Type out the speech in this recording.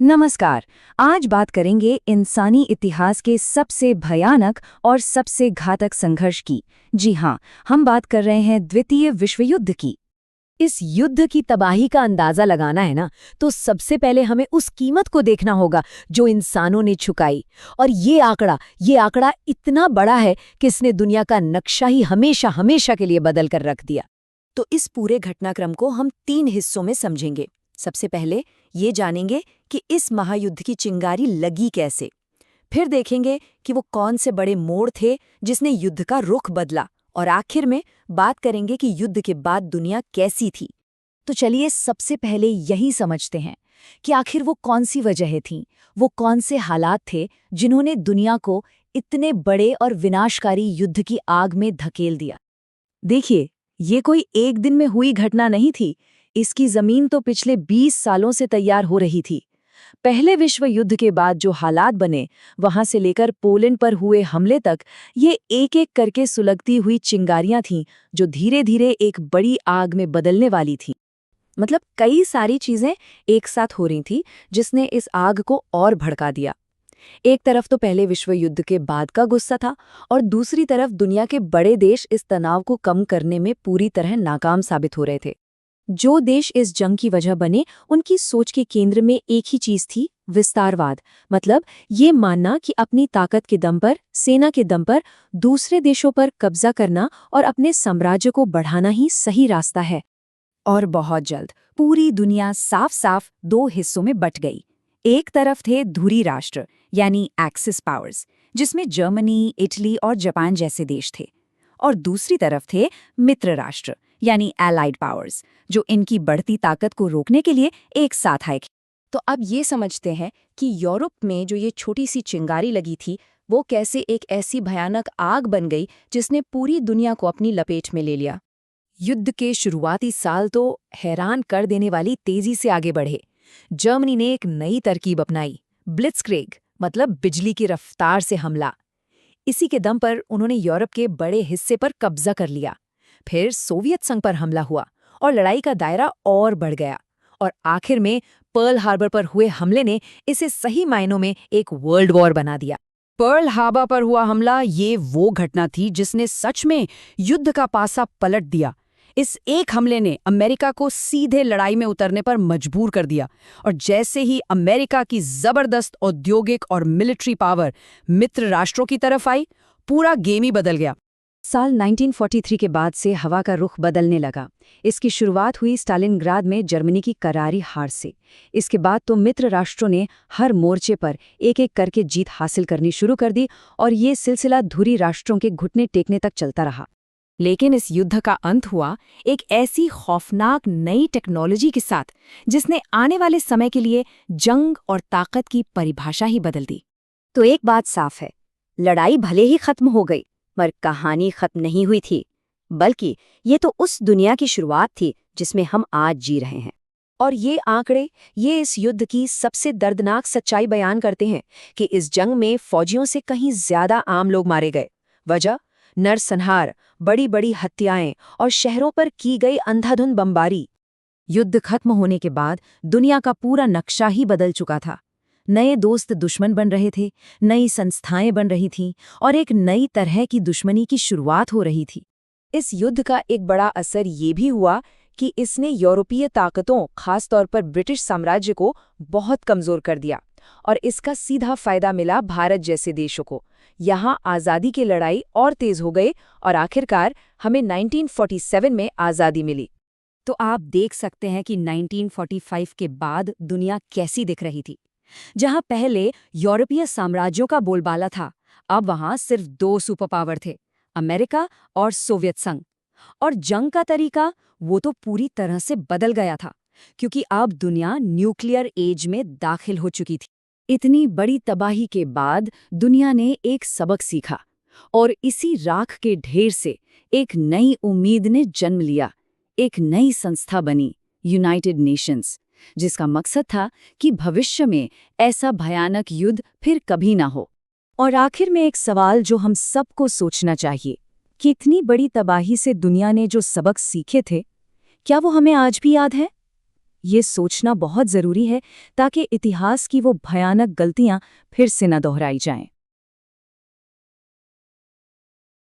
नमस्कार। आज बात करेंगे इंसानी इतिहास के सबसे भयानक और सबसे घातक संघर्ष की। जी हाँ, हम बात कर रहे हैं द्वितीय विश्व युद्ध की। इस युद्ध की तबाही का अंदाजा लगाना है ना, तो सबसे पहले हमें उस कीमत को देखना होगा जो इंसानों ने चुकाई। और ये आंकड़ा इतना बड़ा है कि इसने दुनिया का नक्शा ही हमेशा हमेशा के लिए बदल कर रख दिया। तो इस पूरे घटनाक्रम को हम 3 हिस्सों में समझेंगे। सबसे पहले ये जानेंगे कि इस महायुद्ध की चिंगारी लगी कैसे। फिर देखेंगे कि वो कौन से बड़े मोड़ थे जिसने युद्ध का रुख बदला। और आखिर में बात करेंगे कि युद्ध के बाद दुनिया कैसी थी। तो चलिए सबसे पहले यही समझते हैं कि आखिर वो कौन सी वजहें थीं, वो कौन से हालात थे जिन्होंने दुनिया को इतने बड़े और विनाशकारी युद्ध की आग में धकेल दिया। देखिए, ये कोई एक दिन में हुई घटना नहीं थी। इसकी जमीन तो पिछले 20 सालों से तैयार हो रही थी। पहले विश्व युद्ध के बाद जो हालात बने, वहां से लेकर पोलैंड पर हुए हमले तक, ये एक-एक करके सुलगती हुई चिंगारियां थीं जो धीरे-धीरे एक बड़ी आग में बदलने वाली थीं। मतलब कई सारी चीजें एक साथ हो रही थी जिसने इस आग को और भड़का दिया। एक तरफ तो पहले विश्व युद्ध के बाद का गुस्सा था, और दूसरी तरफ दुनिया के बड़े देश इस तनाव को कम करने में पूरी तरह नाकाम साबित हो रहे थे। जो देश इस जंग की वजह बने, उनकी सोच के केंद्र में एक ही चीज थी, विस्तारवाद। मतलब ये मानना कि अपनी ताकत के दम पर, सेना के दम पर दूसरे देशों पर कब्जा करना और अपने साम्राज्य को बढ़ाना ही सही रास्ता है। और बहुत जल्द पूरी दुनिया साफ साफ 2 हिस्सों में बट गई। एक तरफ थे धुरी राष्ट्र यानी एक्सिस पावर्स, जिसमें जर्मनी, इटली और जापान जैसे देश थे। और दूसरी तरफ थे मित्र राष्ट्र यानी एलाइड पावर्स, जो इनकी बढ़ती ताकत को रोकने के लिए एक साथ आए। तो अब ये समझते हैं कि यूरोप में जो ये छोटी सी चिंगारी लगी थी, वो कैसे एक ऐसी भयानक आग बन गई जिसने पूरी दुनिया को अपनी लपेट में ले लिया। युद्ध के शुरुआती साल तो हैरान कर देने वाली तेजी से आगे बढ़े। जर्मनी ने एक नई तरकीब अपनाई, ब्लिट्जक्रिग, मतलब बिजली की रफ्तार से हमला। इसी के दम पर उन्होंने यूरोप के बड़े हिस्से पर कब्जा कर लिया। फिर सोवियत संघ पर हमला हुआ और लड़ाई का दायरा और बढ़ गया। और आखिर में पर्ल हार्बर पर हुए हमले ने इसे सही मायनों में एक वर्ल्ड वॉर बना दिया। पर्ल हार्बर पर हुआ हमला ये वो घटना थी जिसने सच में युद्ध का पासा पलट दिया। इस एक हमले ने अमेरिका को सीधे लड़ाई में उतरने पर मजबूर कर दिया। और जैसे ही अमेरिका की जबरदस्त औद्योगिक और मिलिट्री पावर मित्र राष्ट्रों की तरफ आई, पूरा गेम ही बदल गया। साल 1943 के बाद से हवा का रुख बदलने लगा। इसकी शुरुआत हुई स्टालिनग्राद में जर्मनी की करारी हार से। इसके बाद तो मित्र राष्ट्रों ने हर मोर्चे पर एक-एक करके जीत हासिल करनी शुरू कर दी, और ये सिलसिला धुरी राष्ट्रों के घुटने टेकने तक चलता रहा। लेकिन इस युद्ध का अंत हुआ एक ऐसी खौफनाक नई टेक्नोलॉजी के साथ जिसने आने वाले समय के लिए जंग और ताकत की परिभाषा ही बदल दी। तो एक बात साफ है, लड़ाई भले ही खत्म हो गई, पर कहानी खत्म नहीं हुई थी। बल्कि ये तो उस दुनिया की शुरुआत थी जिसमें हम आज जी रहे हैं। और ये आंकड़े, ये इस युद्ध की सबसे दर्दनाक सच्चाई बयान करते हैं कि इस जंग में फौजियों से कहीं ज्यादा आम लोग मारे गए। वजह नरसंहार, बड़ी बड़ी हत्याएं और शहरों पर की गई अंधाधुंध बमबारी। युद्ध खत्म होने के बाद दुनिया का पूरा नक्शा ही बदल चुका था। नए दोस्त दुश्मन बन रहे थे, नई संस्थाएं बन रही थीं, और एक नई तरह की दुश्मनी की शुरुआत हो रही थी। इस युद्ध का एक बड़ा असर ये भी हुआ कि इसने यूरोपीय ताकतों, खासतौर पर ब्रिटिश साम्राज्य को बहुत कमजोर कर दिया। और इसका सीधा फायदा मिला भारत जैसे देशों को। यहाँ आज़ादी की लड़ाई और तेज हो गई, और आखिरकार हमें 1947 में आज़ादी मिली। तो आप देख सकते हैं कि 1945 के बाद दुनिया कैसी दिख रही थी। जहां पहले यूरोपीय साम्राज्यों का बोलबाला था, अब वहां सिर्फ 2 सुपर पावर थे, अमेरिका और सोवियत संघ। और जंग का तरीका वो तो पूरी तरह से बदल गया था, क्योंकि अब दुनिया न्यूक्लियर एज में दाखिल हो चुकी थी। इतनी बड़ी तबाही के बाद दुनिया ने एक सबक सीखा, और इसी राख के ढेर से एक नई उम्मीद ने जन्म लिया। एक नई संस्था बनी, यूनाइटेड नेशंस, जिसका मकसद था कि भविष्य में ऐसा भयानक युद्ध फिर कभी ना हो। और आखिर में एक सवाल जो हम सबको सोचना चाहिए कि इतनी बड़ी तबाही से दुनिया ने जो सबक सीखे थे, क्या वो हमें आज भी याद है? ये सोचना बहुत ज़रूरी है ताकि इतिहास की वो भयानक गलतियां फिर से न दोहराई जाएं।